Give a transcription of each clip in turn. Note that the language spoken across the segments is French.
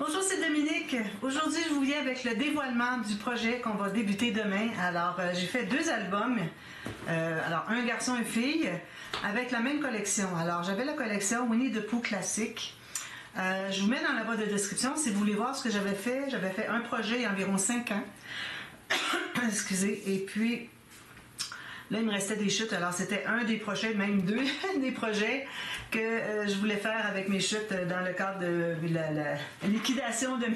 Bonjour, c'est Dominique. Aujourd'hui, je vous viens avec le dévoilement du projet qu'on va débuter demain. Alors, j'ai fait 2 albums, alors un garçon et fille, avec la même collection. Alors, j'avais la collection Winnie the Pooh classique. Je vous mets dans la boîte de description si vous voulez voir ce que j'avais fait. J'avais fait un projet il y a environ 5 ans. Excusez. Et puis, là, il me restait des chutes. Alors, c'était un des projets, même 2 des projets que je voulais faire avec mes chutes dans le cadre de la liquidation de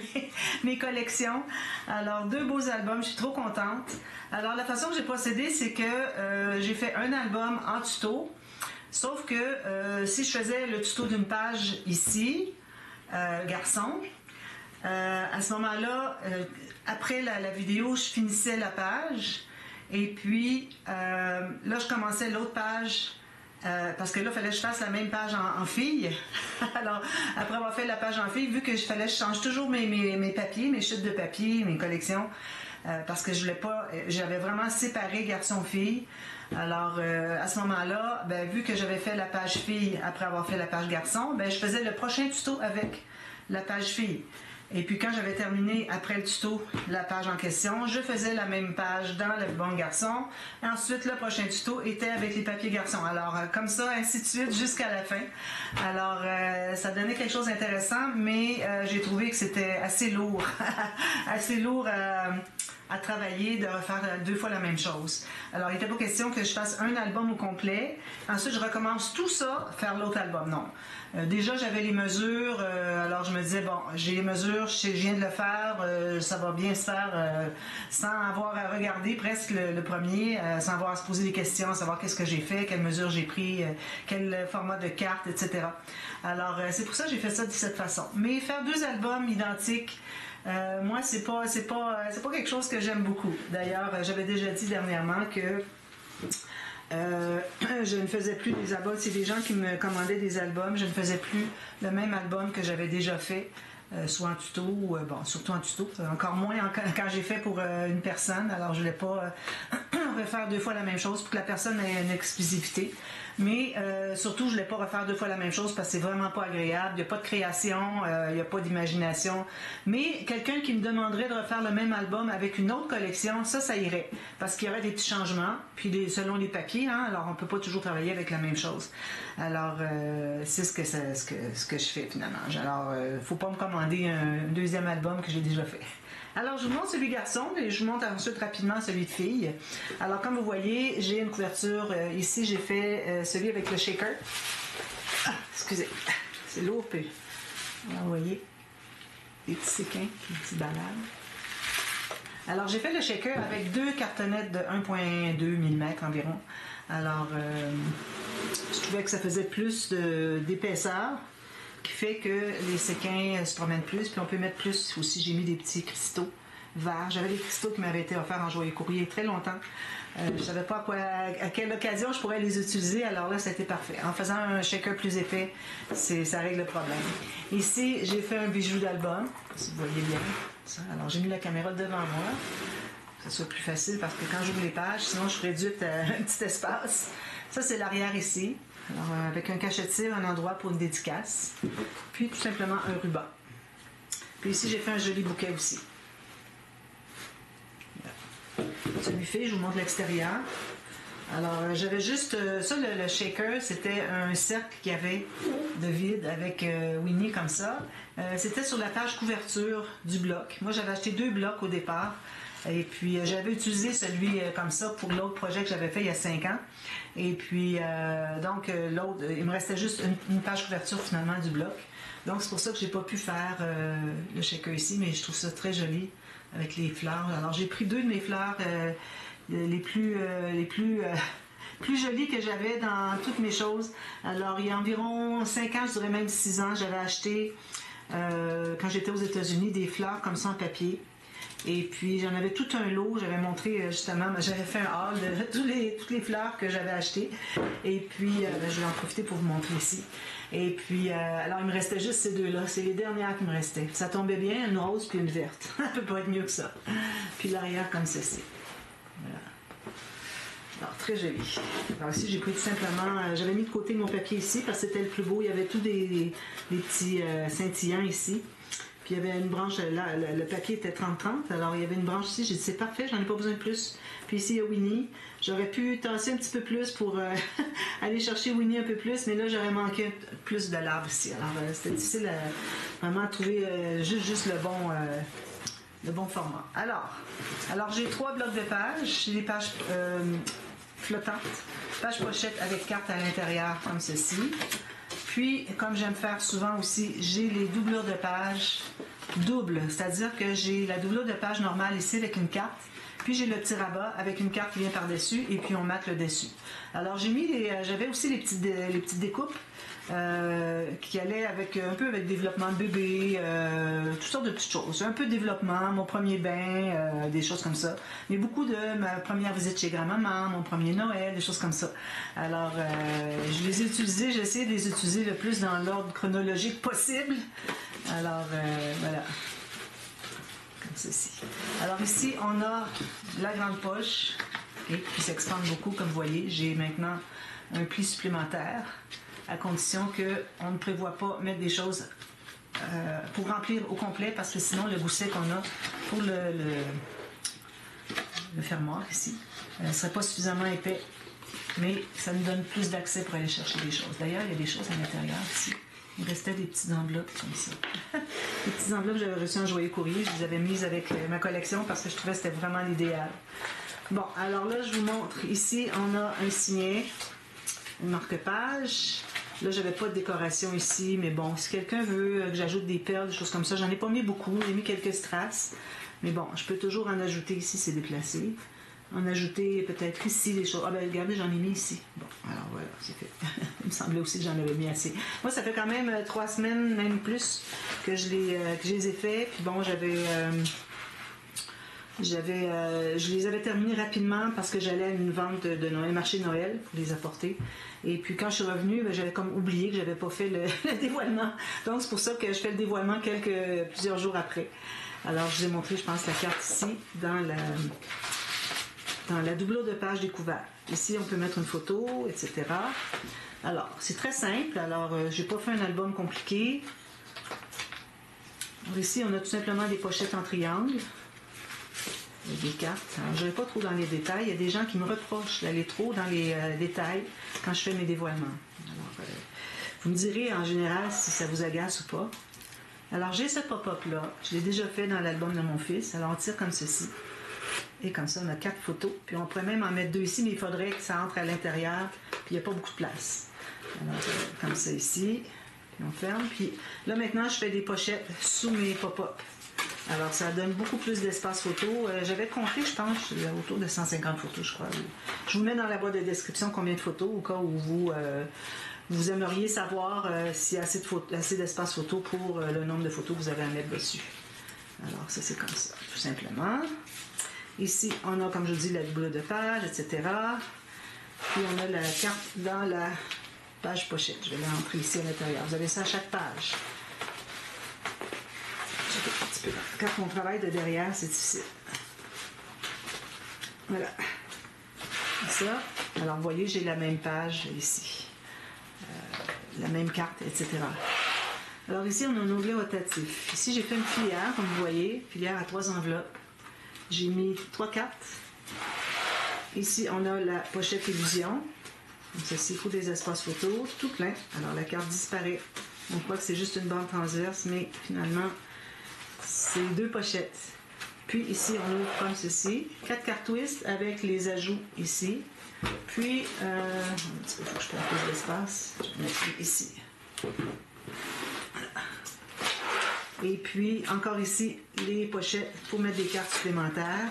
mes collections. Alors, 2 beaux albums. Je suis trop contente. Alors, la façon que j'ai procédé, c'est que j'ai fait un album en tuto. Sauf que si je faisais le tuto d'une page ici, garçon, à ce moment-là, après la vidéo, je finissais la page. Et puis, là, je commençais l'autre page, parce que là, il fallait que je fasse la même page en fille. Alors, après avoir fait la page en fille, vu que je change toujours mes papiers, mes chutes de papier, mes collections, parce que je voulais pas, j'avais vraiment séparé garçon-fille. Alors, à ce moment-là, ben, vu que j'avais fait la page fille après avoir fait la page garçon, ben, je faisais le prochain tuto avec la page fille. Et puis quand j'avais terminé après le tuto la page en question, je faisais la même page dans le bon garçon. Et ensuite, le prochain tuto était avec les papiers garçons. Alors, comme ça, ainsi de suite, jusqu'à la fin. Alors, ça donnait quelque chose d'intéressant, mais j'ai trouvé que c'était assez lourd. assez lourd à travailler, de refaire 2 fois la même chose. Alors, il n'était pas question que je fasse un album au complet. Ensuite, je recommence tout ça, faire l'autre album. Non. Déjà, j'avais les mesures. Alors, je me disais, bon, j'ai les mesures, je viens de le faire. Ça va bien se faire sans avoir à regarder presque le premier, sans avoir à se poser des questions, savoir qu'est-ce que j'ai fait, quelles mesures j'ai pris, quel format de carte, etc. Alors, c'est pour ça que j'ai fait ça de cette façon. Mais faire 2 albums identiques, moi, c'est pas quelque chose que j'aime beaucoup. D'ailleurs, j'avais déjà dit dernièrement que je ne faisais plus des albums. C'est des gens qui me commandaient des albums. Je ne faisais plus le même album que j'avais déjà fait, soit en tuto, ou bon, surtout en tuto. Encore moins quand j'ai fait pour une personne. Alors, je ne voulais pas refaire 2 fois la même chose pour que la personne ait une exclusivité. Mais surtout, je ne voulais pas refaire 2 fois la même chose parce que c'est vraiment pas agréable. Il n'y a pas de création, il n'y a pas d'imagination. Mais quelqu'un qui me demanderait de refaire le même album avec une autre collection, ça irait. Parce qu'il y aurait des petits changements, puis selon les papiers, hein, alors on ne peut pas toujours travailler avec la même chose. Alors, c'est ce que je fais finalement. Alors, il ne faut pas me commander un 2e album que j'ai déjà fait. Alors, je vous montre celui garçon et je vous montre ensuite rapidement celui de fille. Alors, comme vous voyez, j'ai une couverture. Ici, j'ai fait celui avec le shaker. Ah, excusez, c'est lourd. Puis, alors, vous voyez, des petits séquins, des petites balades. Alors, j'ai fait le shaker avec 2 cartonnettes de 1,2 mm environ. Alors, je trouvais que ça faisait plus d'épaisseur, qui fait que les séquins se promènent plus, puis on peut mettre plus aussi. J'ai mis des petits cristaux verts. J'avais des cristaux qui m'avaient été offerts en joaillerie courrier très longtemps. Je ne savais pas à quelle occasion je pourrais les utiliser, alors là, c'était parfait. En faisant un shaker plus épais, ça règle le problème. Ici, j'ai fait un bijou d'album, si vous voyez bien. Ça. Alors, j'ai mis la caméra devant moi, que ce soit plus facile, parce que quand j'ouvre les pages, sinon je suis réduite à un petit espace. Ça, c'est l'arrière ici. Alors, avec un cachet-tire, un endroit pour une dédicace. Puis, tout simplement, un ruban. Puis ici, j'ai fait un joli bouquet aussi. Voilà. Celui-ci, je vous montre l'extérieur. Alors, j'avais juste... ça, le shaker, c'était un cercle qu'il y avait de vide avec Winnie comme ça. C'était sur la page couverture du bloc. Moi, j'avais acheté 2 blocs au départ. Et puis, j'avais utilisé celui comme ça pour l'autre projet que j'avais fait il y a 5 ans. Et puis, donc, l'autre, il me restait juste une page couverture finalement du bloc. Donc, c'est pour ça que j'ai pas pu faire le shaker ici, mais je trouve ça très joli avec les fleurs. Alors, j'ai pris 2 de mes fleurs les plus jolies que j'avais dans toutes mes choses. Alors, il y a environ 5 ans, je dirais même 6 ans, j'avais acheté, quand j'étais aux États-Unis, des fleurs comme ça en papier. Et puis, j'en avais tout un lot. J'avais montré, justement, j'avais fait un haul de toutes les fleurs que j'avais achetées. Et puis, je vais en profiter pour vous montrer ici. Et puis, alors, il me restait juste ces 2-là. C'est les dernières qui me restaient. Ça tombait bien, une rose puis une verte. Ça peut pas être mieux que ça. Puis l'arrière comme ceci. Voilà. Alors, très joli. Alors ici, j'ai pris tout simplement... j'avais mis de côté mon papier ici parce que c'était le plus beau. Il y avait tous des petits scintillants ici. Puis il y avait une branche, là, le papier était 30-30, alors il y avait une branche ici, j'ai dit c'est parfait, j'en ai pas besoin de plus. Puis ici il y a Winnie, j'aurais pu tasser un petit peu plus pour aller chercher Winnie un peu plus, mais là j'aurais manqué plus de l'arbre ici. Alors c'était difficile vraiment à trouver juste le bon format. Alors j'ai 3 blocs de pages, j'ai des pages flottantes, pages pochettes avec carte à l'intérieur comme ceci. Puis, comme j'aime faire souvent aussi, j'ai les doublures de pages doubles, c'est-à-dire que j'ai la doublure de page normale ici avec une carte, puis j'ai le petit rabat avec une carte qui vient par-dessus, et puis on mate le dessus. Alors j'avais aussi les petites découpes qui allaient un peu avec développement de bébé, toutes sortes de petites choses. Un peu de développement, mon premier bain, des choses comme ça. Mais beaucoup de ma première visite chez grand-maman, mon premier Noël, des choses comme ça. Alors, je les ai utilisées, j'ai essayé de les utiliser le plus dans l'ordre chronologique possible. Alors, voilà. Comme ceci. Alors ici, on a la grande poche qui s'expande beaucoup, comme vous voyez. J'ai maintenant un pli supplémentaire, à condition qu'on ne prévoit pas mettre des choses pour remplir au complet, parce que sinon le gousset qu'on a pour le fermoir ici ne serait pas suffisamment épais, mais ça nous donne plus d'accès pour aller chercher des choses. D'ailleurs, il y a des choses à l'intérieur ici. Il restait des petites enveloppes comme ça. Les petites enveloppes, j'avais reçu un joyeux courrier, je les avais mises avec ma collection parce que je trouvais que c'était vraiment l'idéal. Bon, alors là, je vous montre. Ici, on a un signet, une marque-page. Là, j'avais pas de décoration ici, mais bon, si quelqu'un veut que j'ajoute des perles, des choses comme ça, j'en ai pas mis beaucoup, j'ai mis quelques strass. Mais bon, je peux toujours en ajouter ici, c'est déplacé. En ajouter peut-être ici des choses. Ah ben regardez, j'en ai mis ici. Bon, alors voilà, c'est fait. Il me semblait aussi que j'en avais mis assez. Moi, ça fait quand même 3 semaines, même plus, que je les ai fait. Puis bon, je les avais terminés rapidement parce que j'allais à une vente de Noël, marché de Noël, pour les apporter. Et puis quand je suis revenue, j'avais comme oublié que j'avais pas fait le dévoilement. Donc c'est pour ça que je fais le dévoilement plusieurs jours après. Alors je vous ai montré, je pense, la carte ici, dans la doublure de page découverte. Ici, on peut mettre une photo, etc. Alors, c'est très simple. Alors, j'ai pas fait un album compliqué. Alors, ici, on a tout simplement des pochettes en triangle. Des cartes. Alors, je ne vais pas trop dans les détails. Il y a des gens qui me reprochent d'aller trop dans les détails quand je fais mes dévoilements. Alors, vous me direz en général si ça vous agace ou pas. Alors, j'ai ce pop-up-là. Je l'ai déjà fait dans l'album de mon fils. Alors, on tire comme ceci. Et comme ça, on a 4 photos. Puis on pourrait même en mettre 2 ici, mais il faudrait que ça entre à l'intérieur. Puis il n'y a pas beaucoup de place. Alors, comme ça ici. Puis on ferme. Puis là, maintenant, je fais des pochettes sous mes pop-up. Alors, ça donne beaucoup plus d'espace photo. J'avais compté, je pense, autour de 150 photos, je crois. Je vous mets dans la boîte de description combien de photos, au cas où vous aimeriez savoir s'il y a assez d'espace photo pour le nombre de photos que vous avez à mettre dessus. Alors, ça, c'est comme ça, tout simplement. Ici, on a, comme je vous dis, la doublure de page, etc. Puis, on a la carte dans la page pochette. Je vais la rentrer ici à l'intérieur. Vous avez ça à chaque page. Un petit peu. Quand on travaille de derrière, c'est difficile. Voilà. Ça. Alors, vous voyez, j'ai la même page ici. La même carte, etc. Alors, ici, on a un onglet rotatif. Ici, j'ai fait une filière, comme vous voyez. Filière à 3 enveloppes. J'ai mis 3 cartes. Ici, on a la pochette illusion. Donc, ceci, il faut des espaces photos, tout plein. Alors, la carte disparaît. On croit que c'est juste une bande transverse, mais finalement, c'est 2 pochettes. Puis, ici, on ouvre comme ceci. 4 cartes twist avec les ajouts ici. Puis, un petit peu, il faut que je prenne plus d'espace. Je vais mettre ici. Voilà. Et puis, encore ici, les pochettes pour mettre des cartes supplémentaires.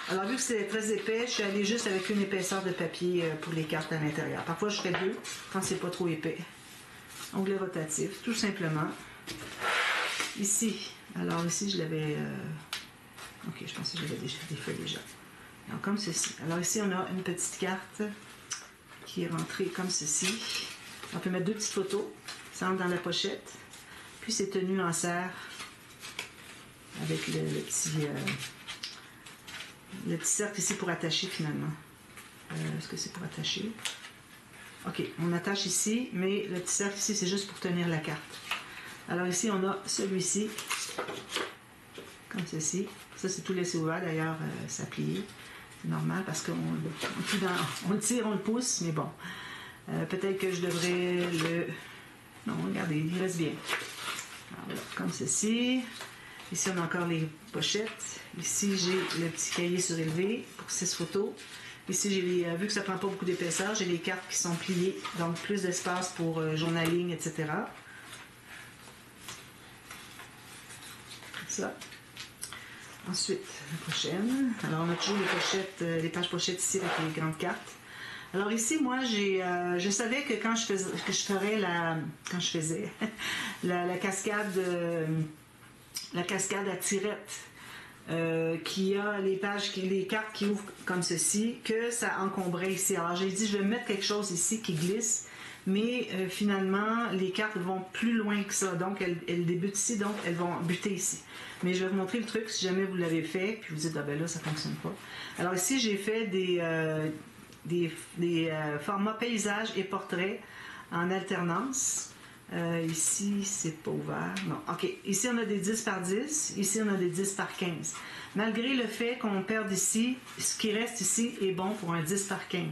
Alors, vu que c'est très épais, je suis allée juste avec une épaisseur de papier pour les cartes à l'intérieur. Parfois, je fais 2 quand c'est pas trop épais. Onglet rotatif, tout simplement. Ici, alors ici, je l'avais... Ok, je pensais que je l'avais fait déjà. Alors, comme ceci. Alors, ici, on a une petite carte qui est rentrée comme ceci. On peut mettre 2 petites photos. Ça entre dans la pochette. Puis c'est tenu en serre avec le petit cercle ici pour attacher finalement. Est-ce que c'est pour attacher? Ok, on attache ici, mais le petit cercle ici, c'est juste pour tenir la carte. Alors ici, on a celui-ci, comme ceci. Ça, c'est tout laissé ouvert, d'ailleurs, ça plie. C'est normal parce qu'on le tire, on le pousse, mais bon. Peut-être que je devrais le... Non, regardez, il reste bien. Alors, voilà, comme ceci. Ici, on a encore les pochettes. Ici, j'ai le petit cahier surélevé pour 6 photos. Ici, j'ai vu que ça ne prend pas beaucoup d'épaisseur, j'ai les cartes qui sont pliées, donc plus d'espace pour journaling, etc. Comme ça. Ensuite, la prochaine. Alors, on a toujours les pochettes, les pages pochettes ici avec les grandes cartes. Alors ici, moi, je savais que quand je ferais la cascade à tirettes, qui a les cartes qui ouvrent comme ceci, que ça encombrait ici. Alors j'ai dit, je vais mettre quelque chose ici qui glisse, mais finalement, les cartes vont plus loin que ça. Donc, elles débutent ici, donc elles vont buter ici. Mais je vais vous montrer le truc si jamais vous l'avez fait, puis vous dites, ah ben là, ça ne fonctionne pas. Alors ici, j'ai fait des formats paysage et portrait en alternance. Ici, c'est pas ouvert. Non, ok. Ici, on a des 10 par 10. Ici, on a des 10 par 15. Malgré le fait qu'on perde ici, ce qui reste ici est bon pour un 10 par 15.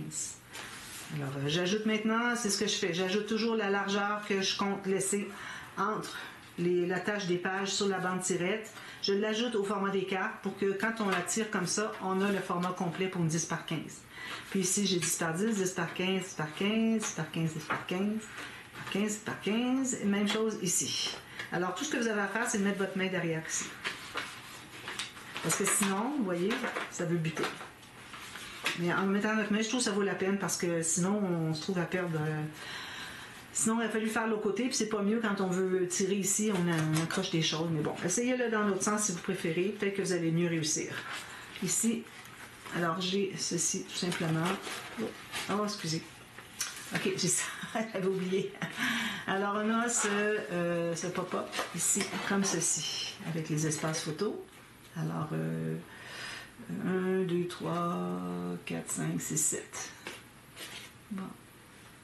Alors, j'ajoute maintenant, c'est ce que je fais. J'ajoute toujours la largeur que je compte laisser entre la tâche des pages sur la bande tirette. Je l'ajoute au format des cartes pour que quand on la tire comme ça, on a le format complet pour une 10 par 15. Puis ici, j'ai 10 par 10, 10 par 15, 10 par 15, 10 par 15, 10 par 15. 15 par 15, et même chose ici. Alors, tout ce que vous avez à faire, c'est de mettre votre main derrière ici. Parce que sinon, vous voyez, ça veut buter. Mais en mettant notre main, je trouve que ça vaut la peine parce que sinon, on se trouve à perdre... Sinon, il a fallu faire l'autre côté, puis c'est pas mieux quand on veut tirer ici, on accroche des choses. Mais bon, essayez-le dans l'autre sens si vous préférez. Peut-être que vous allez mieux réussir. Ici, alors j'ai ceci tout simplement. Oh, excusez. Ok, j'ai ça, j'avais oublié. Alors, on a ce pop-up ici, comme ceci, avec les espaces photos. Alors, 1, 2, 3, 4, 5, 6, 7. Bon.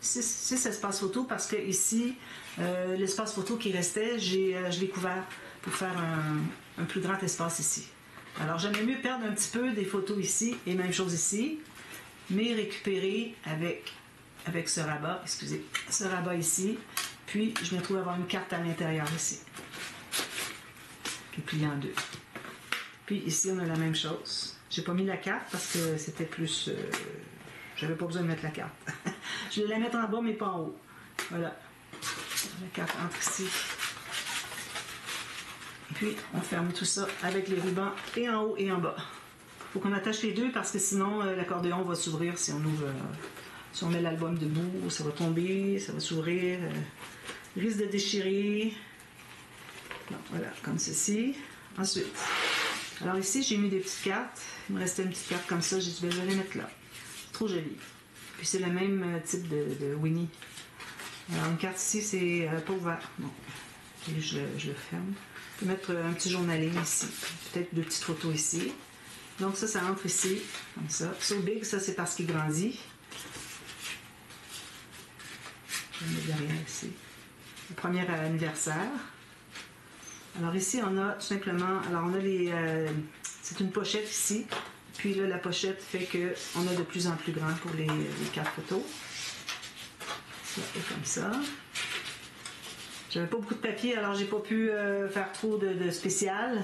6 espaces photos parce que ici, l'espace photo qui restait, je l'ai couvert pour faire un plus grand espace ici. Alors, j'aimais mieux perdre un petit peu des photos ici, et même chose ici, mais récupérer avec ce rabat, excusez, ce rabat ici, puis je me trouve avoir une carte à l'intérieur ici, qui est pliée en deux. Puis ici, on a la même chose. J'ai pas mis la carte parce que c'était plus... j'avais pas besoin de mettre la carte. Je vais la mettre en bas, mais pas en haut. Voilà. La carte entre ici. Puis, on ferme tout ça avec les rubans et en haut et en bas. Il faut qu'on attache les deux parce que sinon, l'accordéon va s'ouvrir si on ouvre... si on met l'album debout, ça va tomber, ça va s'ouvrir, risque de déchirer. Bon, voilà, comme ceci. Ensuite, alors ici, j'ai mis des petites cartes. Il me restait une petite carte comme ça. J'ai dit, ben, je vais les mettre là. C'est trop joli. Puis c'est le même type de Winnie. Alors, une carte ici, c'est pas ouvert. Bon, et je le ferme. Je peux mettre un petit journaling ici. Peut-être 2 petites photos ici. Donc ça entre ici, comme ça. So big, ça, c'est parce qu'il grandit. Je vais mettre derrière ici. Le premier anniversaire. Alors ici, on a tout simplement... Alors, on a c'est une pochette ici. Puis là, la pochette fait qu'on a de plus en plus grand pour les cartes photos. Ça fait comme ça. J'avais pas beaucoup de papier, alors j'ai pas pu faire trop de spécial.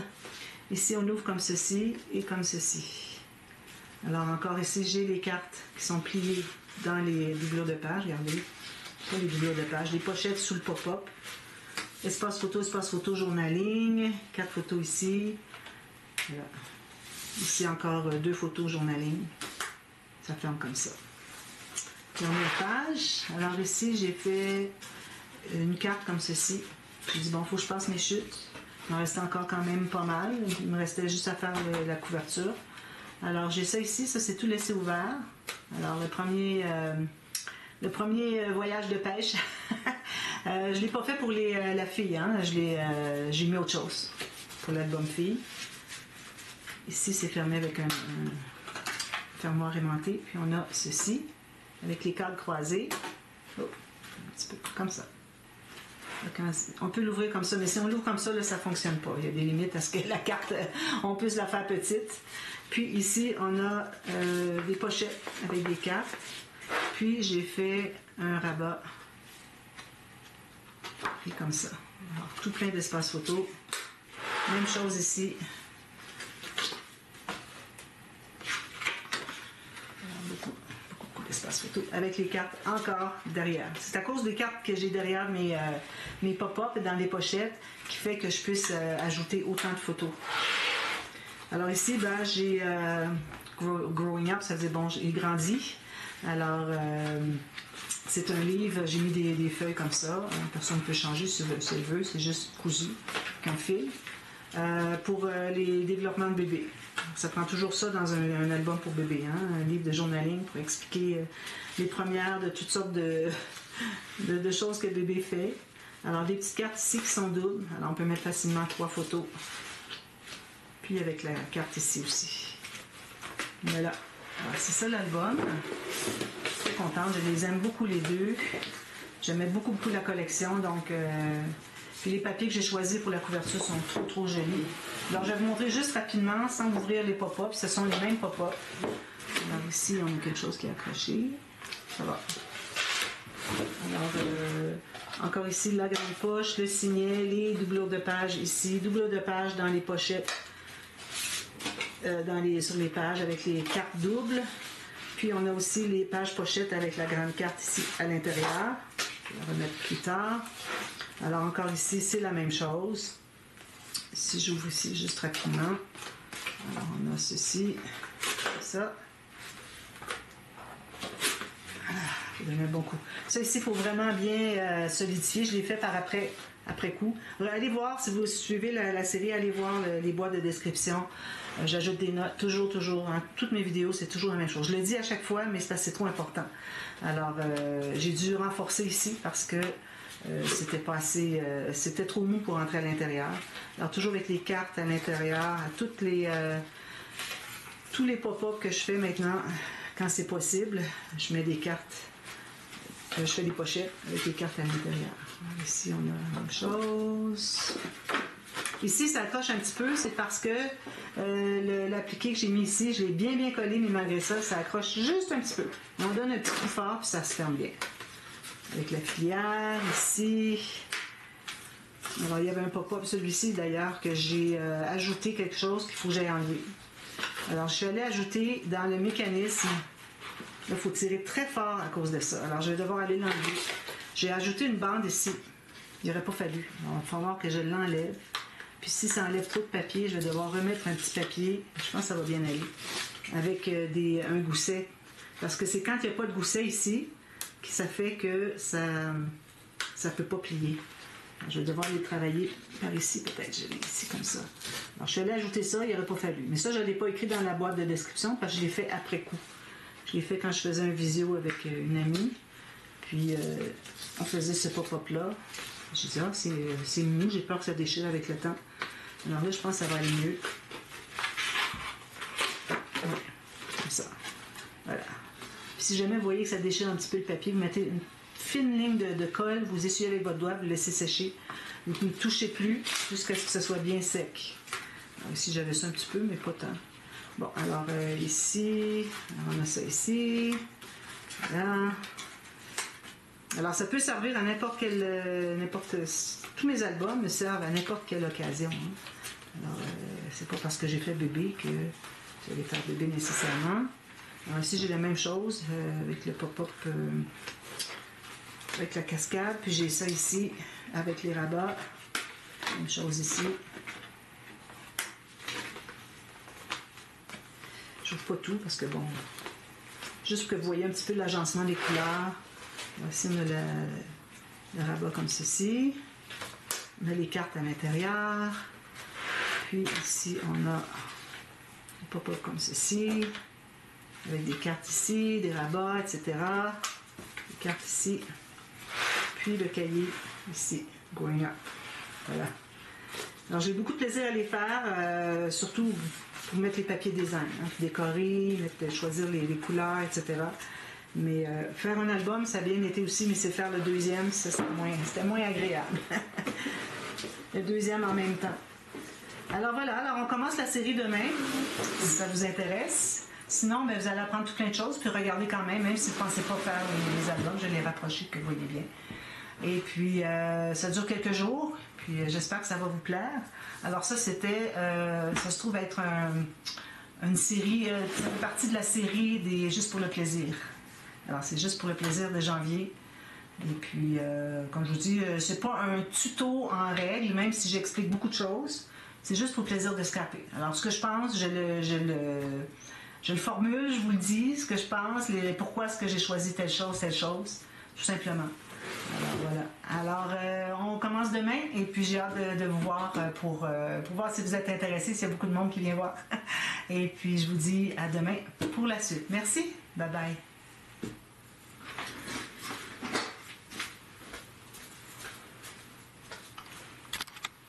Ici, on ouvre comme ceci et comme ceci. Alors encore ici, j'ai les cartes qui sont pliées dans les doublures de page. Regardez. Pas les doublures de page, les pochettes sous le pop-up. Espace photo, journaling. 4 photos ici. Voilà. Ici encore 2 photos journaling. Ça ferme comme ça. Dernière page. Alors ici, j'ai fait une carte comme ceci. J'ai dit, bon, il faut que je passe mes chutes. Il m'en restait encore quand même pas mal. Il me restait juste à faire la couverture. Alors j'ai ça ici, ça c'est tout laissé ouvert. Alors le premier voyage de pêche, je ne l'ai pas fait pour la fille, hein? J'ai mis autre chose pour l'album fille. Ici c'est fermé avec un fermoir aimanté. Puis on a ceci avec les cadres croisés. Oh, un petit peu comme ça. On peut l'ouvrir comme ça, mais si on l'ouvre comme ça, là, ça ne fonctionne pas. Il y a des limites à ce que la carte, on puisse la faire petite. Puis ici, on a des pochettes avec des cartes. Puis j'ai fait un rabat. Et comme ça. Alors, tout plein d'espace photo. Même chose ici. Beaucoup d'espace photo. Avec les cartes encore derrière. C'est à cause des cartes que j'ai derrière mes pop-up dans les pochettes qui fait que je puisse ajouter autant de photos. Alors ici, ben, j'ai Growing Up, ça veut dire bon, j'ai grandi. Alors, c'est un livre, j'ai mis des feuilles comme ça. Personne ne peut changer si elle veut, c'est juste cousu, qu'un fil. Pour les développements de bébé. Ça prend toujours ça dans un album pour bébé, hein? Un livre de journaling pour expliquer les premières de toutes sortes de choses que le bébé fait. Alors, des petites cartes ici qui sont doubles. Alors, on peut mettre facilement 3 photos. Puis avec la carte ici aussi. Voilà. C'est ça l'album. Je suis très contente. Je les aime beaucoup les deux. J'aimais beaucoup la collection. Donc, puis les papiers que j'ai choisis pour la couverture sont trop jolis. Alors, je vais vous montrer juste rapidement, sans ouvrir les pop-up. Ce sont les mêmes pop-up. Alors ici, on a quelque chose qui est accroché. Ça va. Alors, encore ici, la grande poche, le signet, les doublures de page ici, doublures de page dans les pochettes. Sur les pages avec les cartes doubles. Puis on a aussi les pages pochettes avec la grande carte ici à l'intérieur. Je vais la remettre plus tard. Alors encore ici, c'est la même chose. Si j'ouvre ici juste rapidement. Alors on a ceci, ça. Je vais donner un bon coup. Ça ici, il faut vraiment bien solidifier. Je l'ai fait par après coup. Alors, allez voir, si vous suivez la série, allez voir les boîtes de description. J'ajoute des notes, toujours. Hein. Toutes mes vidéos, c'est toujours la même chose. Je le dis à chaque fois, mais c'est parce que c'est trop important. Alors, j'ai dû renforcer ici parce que c'était pas assez... c'était trop mou pour entrer à l'intérieur. Alors, toujours avec les cartes à l'intérieur, tous les pop-up que je fais maintenant, quand c'est possible, je mets des cartes. Je fais des pochettes avec les cartes à l'intérieur. Ici, on a la même chose. Ici, ça accroche un petit peu, c'est parce que l'appliqué que j'ai mis ici, je l'ai bien collé, mais malgré ça, ça accroche juste un petit peu. On donne un petit coup fort, puis ça se ferme bien. Avec la filière, ici. Alors, il y avait un pop-up, celui-ci d'ailleurs, que j'ai ajouté quelque chose qu'il faut que j'aille enlever. Alors, je suis allée ajouter dans le mécanisme. Là, il faut tirer très fort à cause de ça. Alors, je vais devoir aller l'enlever. J'ai ajouté une bande ici. Il n'aurait pas fallu. Il va falloir que je l'enlève. Puis si ça enlève trop de papier, je vais devoir remettre un petit papier. Je pense que ça va bien aller. Avec un gousset. Parce que c'est quand il n'y a pas de gousset ici que ça fait que ça ne peut pas plier. Alors, je vais devoir les travailler par ici, peut-être. Je l'ai ici comme ça. Alors, je suis allée ajouter ça, il n'aurait pas fallu. Mais ça, je ne l'ai pas écrit dans la boîte de description parce que je l'ai fait après coup. Je l'ai fait quand je faisais un visio avec une amie. Puis, on faisait ce pop-up-là. J'ai dit, c'est mou, j'ai peur que ça déchire avec le temps. Alors là, je pense que ça va aller mieux. Ouais, comme ça. Voilà. Puis si jamais vous voyez que ça déchire un petit peu le papier, vous mettez une fine ligne de colle, vous essuyez avec votre doigt, vous laissez sécher. Vous ne touchez plus jusqu'à ce que ça soit bien sec. Alors ici, j'avais ça un petit peu, mais pas tant. Bon, alors ici, on a ça ici. Voilà. Alors, ça peut servir à tous mes albums me servent à n'importe quelle occasion. Hein. Alors, c'est pas parce que j'ai fait bébé que je vais faire bébé nécessairement. Alors, ici, j'ai la même chose avec le pop-up, avec la cascade. Puis, j'ai ça ici avec les rabats. Même chose ici. Je n'ouvre pas tout parce que, bon, juste pour que vous voyez un petit peu l'agencement des couleurs. Voici, on a le rabat comme ceci. On a les cartes à l'intérieur. Puis ici, on a le pop-up comme ceci. Avec des cartes ici, des rabats, etc. Les cartes ici. Puis le cahier ici, Growing Up. Voilà. Alors, j'ai beaucoup de plaisir à les faire, surtout pour mettre les papiers design, hein, décorer, choisir les couleurs, etc. Mais faire un album, ça a bien été aussi, mais c'est faire le deuxième, ça c'était moins agréable. Le deuxième en même temps. Alors voilà, alors on commence la série demain, si ça vous intéresse. Sinon, ben, vous allez apprendre tout plein de choses, puis regardez quand même si vous ne pensez pas faire les albums, je l'ai rapproché, que vous voyez bien. Et puis, ça dure quelques jours, puis j'espère que ça va vous plaire. Alors ça, c'était, ça se trouve être une série, ça fait partie de la série des Juste pour le plaisir. Alors, c'est Juste pour le plaisir de janvier. Et puis, comme je vous dis, c'est pas un tuto en règle, même si j'explique beaucoup de choses. C'est juste pour le plaisir de scraper. Alors, ce que je pense, je le formule, je vous le dis, ce que je pense, pourquoi est-ce que j'ai choisi telle chose, tout simplement. Alors voilà. Alors, on commence demain, et puis j'ai hâte de vous voir pour voir si vous êtes intéressés, s'il y a beaucoup de monde qui vient voir. Et puis, je vous dis à demain pour la suite. Merci. Bye bye.